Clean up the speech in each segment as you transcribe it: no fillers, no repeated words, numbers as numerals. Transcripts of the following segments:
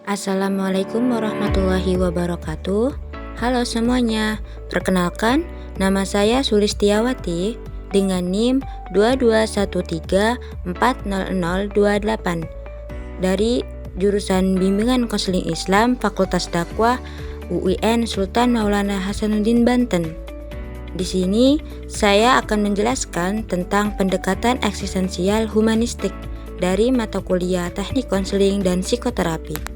Assalamualaikum warahmatullahi wabarakatuh. Halo semuanya, perkenalkan nama saya Sulistiawati dengan NIM 2213400028 dari jurusan Bimbingan Konseling Islam Fakultas Dakwah UIN Sultan Maulana Hasanuddin Banten. Di sini saya akan menjelaskan tentang pendekatan eksistensial humanistik dari mata kuliah Teknik Konseling dan Psikoterapi.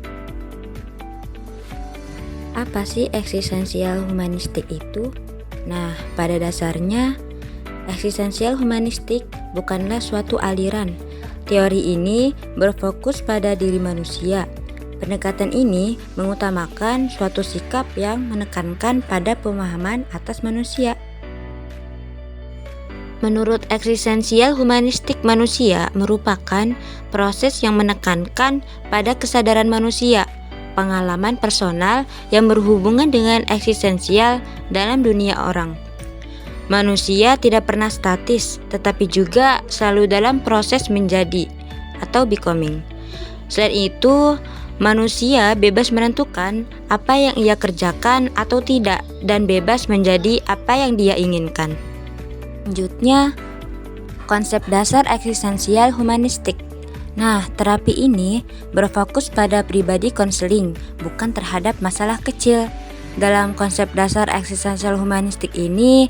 Apa sih eksistensial humanistik itu? Nah, pada dasarnya, eksistensial humanistik bukanlah suatu aliran. Teori ini berfokus pada diri manusia. Pendekatan ini mengutamakan suatu sikap yang menekankan pada pemahaman atas manusia. Menurut eksistensial humanistik, manusia merupakan proses yang menekankan pada kesadaran manusia, pengalaman personal yang berhubungan dengan eksistensial dalam dunia orang. Manusia tidak pernah statis, tetapi juga selalu dalam proses menjadi atau becoming. Selain itu, manusia bebas menentukan apa yang ia kerjakan atau tidak, dan bebas menjadi apa yang dia inginkan. Selanjutnya, konsep dasar eksistensial humanistik. Nah, terapi ini berfokus pada pribadi konseling, bukan terhadap masalah kecil. Dalam konsep dasar eksistensial humanistik ini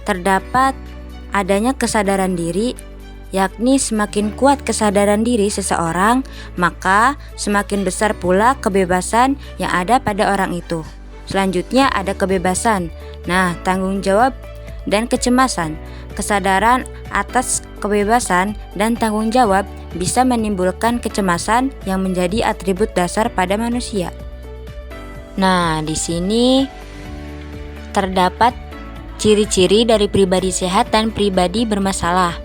terdapat adanya kesadaran diri, yakni semakin kuat kesadaran diri seseorang, maka semakin besar pula kebebasan yang ada pada orang itu. Selanjutnya ada kebebasan. Nah, tanggung jawab dan kecemasan. Kesadaran atas kebebasan dan tanggung jawab bisa menimbulkan kecemasan yang menjadi atribut dasar pada manusia. Nah, di sini terdapat ciri-ciri dari pribadi sehat dan pribadi bermasalah.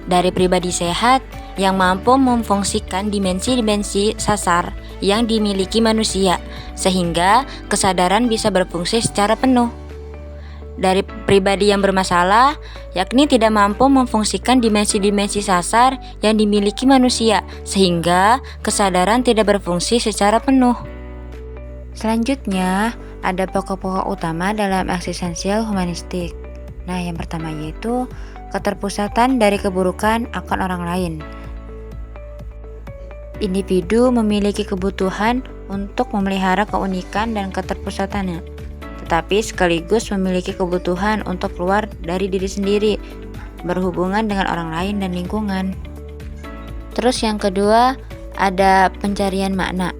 Dari pribadi sehat yang mampu memfungsikan dimensi-dimensi sasar yang dimiliki manusia, sehingga kesadaran bisa berfungsi secara penuh. Dari pribadi yang bermasalah, yakni tidak mampu memfungsikan dimensi-dimensi sasar yang dimiliki manusia, sehingga kesadaran tidak berfungsi secara penuh. Selanjutnya, ada pokok-pokok utama dalam eksistensial humanistik. Nah, yang pertama yaitu keterpusatan dari keburukan akan orang lain. Individu memiliki kebutuhan untuk memelihara keunikan dan keterpusatannya, tetapi sekaligus memiliki kebutuhan untuk keluar dari diri sendiri, berhubungan dengan orang lain dan lingkungan. Terus yang kedua, ada pencarian makna.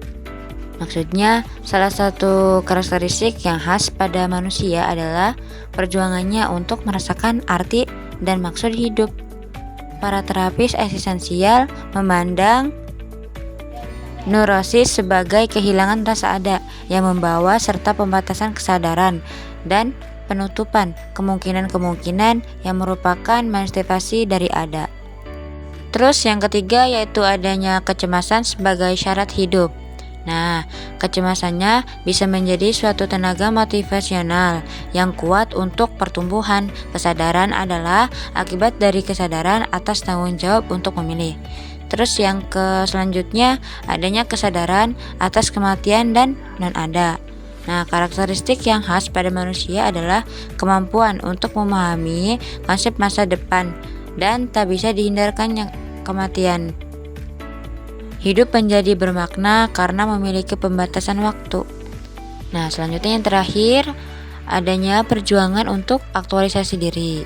Maksudnya, salah satu karakteristik yang khas pada manusia adalah perjuangannya untuk merasakan arti dan maksud hidup. Para terapis eksistensial memandang neurosis sebagai kehilangan rasa ada yang membawa serta pembatasan kesadaran dan penutupan kemungkinan-kemungkinan yang merupakan manifestasi dari ada. Terus yang ketiga yaitu adanya kecemasan sebagai syarat hidup. Nah, kecemasannya bisa menjadi suatu tenaga motivasional yang kuat untuk pertumbuhan. Kesadaran adalah akibat dari kesadaran atas tanggung jawab untuk memilih. Terus yang selanjutnya adanya kesadaran atas kematian dan non-ada. Nah, karakteristik yang khas pada manusia adalah kemampuan untuk memahami konsep masa depan dan tak bisa dihindarkannya kematian. Hidup menjadi bermakna karena memiliki pembatasan waktu. Nah, selanjutnya yang terakhir adanya perjuangan untuk aktualisasi diri.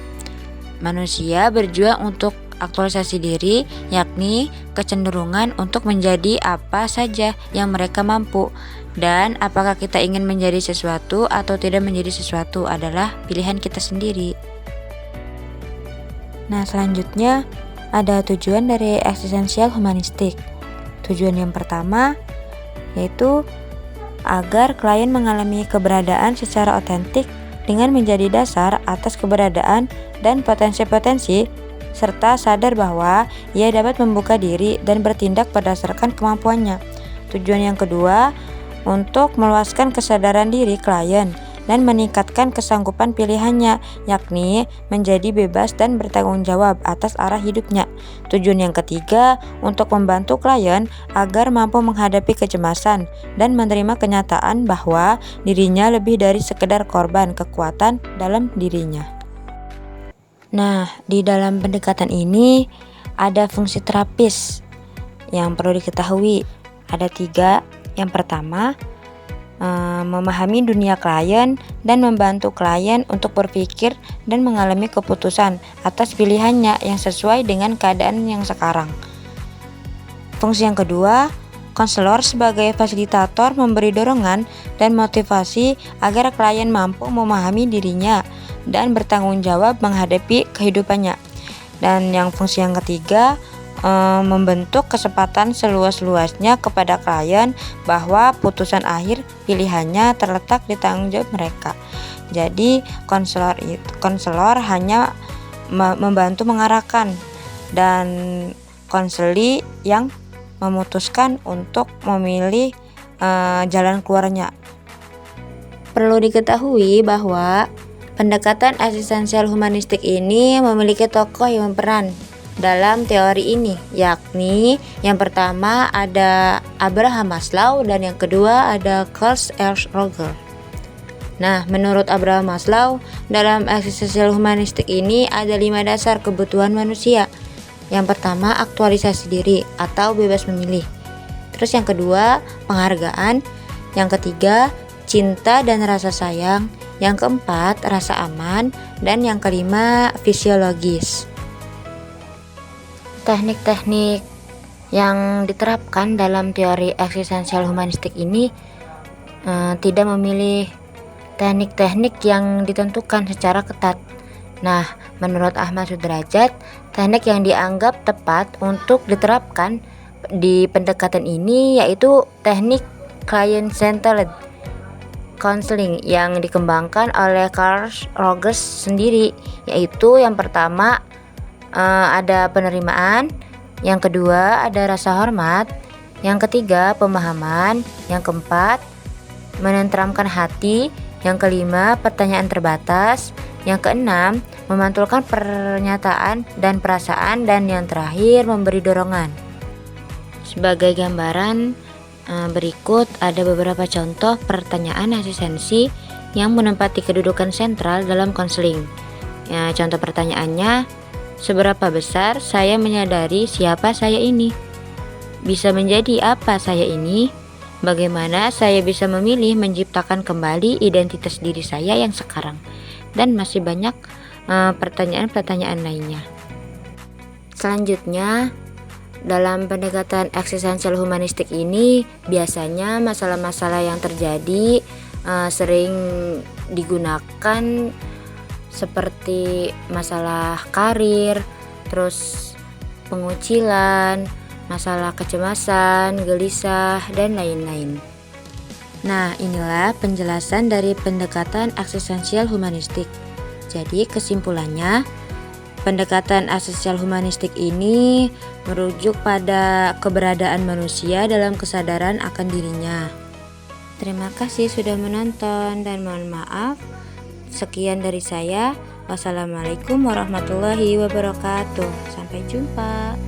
Manusia berjuang untuk aktualisasi diri, yakni kecenderungan untuk menjadi apa saja yang mereka mampu, dan apakah kita ingin menjadi sesuatu atau tidak menjadi sesuatu adalah pilihan kita sendiri. Nah, selanjutnya ada tujuan dari eksistensial humanistik. Tujuan yang pertama yaitu agar klien mengalami keberadaan secara otentik dengan menjadi dasar atas keberadaan dan potensi-potensi, serta sadar bahwa ia dapat membuka diri dan bertindak berdasarkan kemampuannya. Tujuan yang kedua, untuk meluaskan kesadaran diri klien dan meningkatkan kesanggupan pilihannya, yakni menjadi bebas dan bertanggung jawab atas arah hidupnya. Tujuan yang ketiga, untuk membantu klien agar mampu menghadapi kecemasan dan menerima kenyataan bahwa dirinya lebih dari sekedar korban kekuatan dalam dirinya. Nah, di dalam pendekatan ini ada fungsi terapis yang perlu diketahui. Ada 3. Yang pertama, memahami dunia klien dan membantu klien untuk berpikir dan mengalami keputusan atas pilihannya yang sesuai dengan keadaan yang sekarang. Fungsi yang kedua, konselor sebagai fasilitator memberi dorongan dan motivasi agar klien mampu memahami dirinya dan bertanggung jawab menghadapi kehidupannya. Dan yang fungsi yang ketiga, membentuk kesempatan seluas-luasnya kepada klien bahwa putusan akhir pilihannya terletak di tanggung jawab mereka. Jadi konselor hanya membantu mengarahkan, dan konseli yang memutuskan untuk memilih jalan keluarnya. Perlu diketahui bahwa pendekatan eksistensial humanistik ini memiliki tokoh yang berperan dalam teori ini, yakni yang pertama ada Abraham Maslow dan yang kedua ada Carl Rogers. Nah, menurut Abraham Maslow, dalam eksistensial humanistik ini ada 5 dasar kebutuhan manusia. Yang pertama, aktualisasi diri atau bebas memilih. Terus yang kedua, penghargaan. Yang ketiga, cinta dan rasa sayang. Yang keempat, rasa aman. Dan yang kelima, fisiologis. Teknik-teknik yang diterapkan dalam teori eksistensial humanistik ini tidak memilih teknik-teknik yang ditentukan secara ketat. Nah, menurut Ahmad Sudrajat, teknik yang dianggap tepat untuk diterapkan di pendekatan ini yaitu teknik client-centered counseling yang dikembangkan oleh Carl Rogers sendiri, yaitu yang pertama ada penerimaan, yang kedua ada rasa hormat, yang ketiga pemahaman, yang keempat menenteramkan hati, yang kelima pertanyaan terbatas, yang keenam memantulkan pernyataan dan perasaan, dan yang terakhir memberi dorongan. Sebagai gambaran berikut ada beberapa contoh pertanyaan eksistensi yang menempati kedudukan sentral dalam konseling. Ya, contoh pertanyaannya, seberapa besar saya menyadari siapa saya ini? Bisa menjadi apa saya ini? Bagaimana saya bisa memilih menciptakan kembali identitas diri saya yang sekarang? Dan masih banyak pertanyaan-pertanyaan lainnya. Selanjutnya, dalam pendekatan eksistensial humanistik ini biasanya masalah-masalah yang terjadi sering digunakan seperti masalah karir, terus pengucilan, masalah kecemasan, gelisah, dan lain-lain. Nah, inilah penjelasan dari pendekatan eksistensial humanistik. Jadi kesimpulannya, pendekatan eksistensial humanistik ini merujuk pada keberadaan manusia dalam kesadaran akan dirinya. Terima kasih sudah menonton dan mohon maaf. Sekian dari saya. Wassalamualaikum warahmatullahi wabarakatuh. Sampai jumpa.